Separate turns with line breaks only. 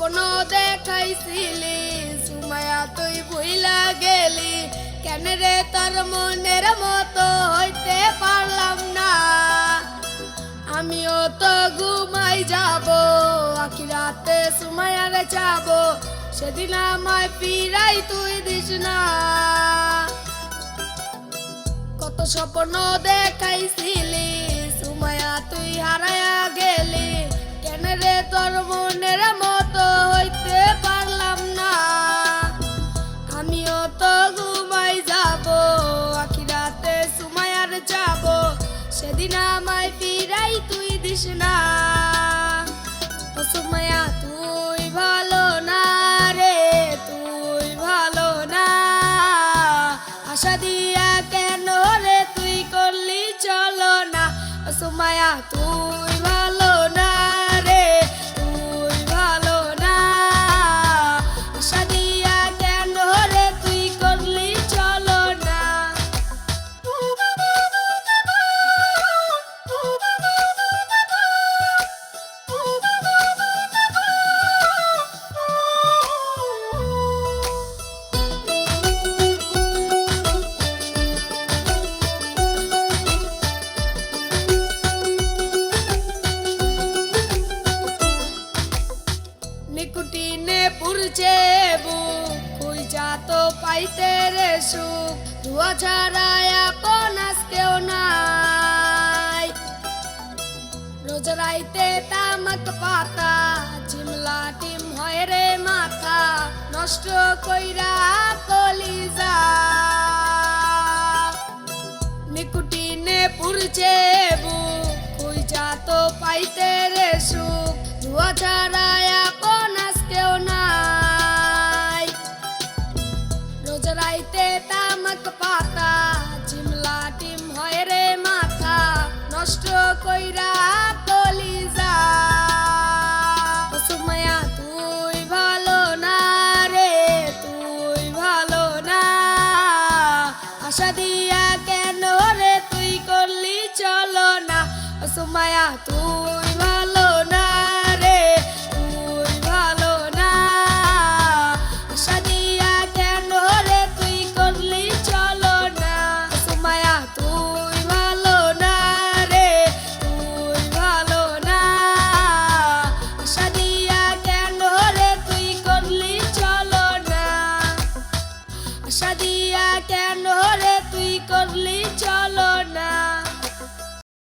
স্বপ্ন দেখাইছিলি সুমাইয়া তুই ভুইলা গেলি কেন রে তোর মনের মতো হইতে পারলাম না আমিও তো ঘুমাই যাব আখিরাতে সুমাইয়ার যাব সেদিন আমায় ফিরাই তুই দিস না কত স্বপ্ন দেখাইছিলি সুমাইয়া তুই হারায়া গেলি কেন রে তোর মনের মতো হইতে পারলাম না আমিও তো ঘুমাই যাব আখিরাতে সুমাইয়ার যাব সেদিন আমায় ফিরাই তুই দিস না ও সুমাইয়া তুই ভালো না রে তুই ভালো না আশা দিয়া কেন রে তুই করলি চলো না ও সুমাইয়া তুই ভালো না রে তুই ভালো না আশা দিয়া কেন রে তুই করলি চলো না নিকুটিনে পুরছে বুক কই যা তো পাইতে রে সুখ ধোয়া ছাড়া আপন আজকেও নাই রোজ রাইতে তামাক পাতা ঝিমলা টিম হয় রে মাথা নষ্ট কইরা কলিজা নিকুটিনে পুরছে বুক কই যা তো পাইতে রে সুখ ধোয়া ছাড়া আপন আজকেও নাই রোজ রাইতে তামাক পাতা ঝিমলা টিম হয় রে মাথা নষ্ট কইরা কলিজা ও সুমাইয়া তুই ভালো না রে তুই ভালো না আশা দিয়া কেন রে তুই করলি চলো না ও সুমাইয়া তুই ভালো না রে তুই ভালো না আশা দিয়া কেন রে তুই করলি চলো না ও সুমাইয়া তুই ভালো না রে তুই ভালো না আশা দিয়া কেন রে তুই করলি চলো না আশা দিয়া কেন রে তুই করলি চলো না।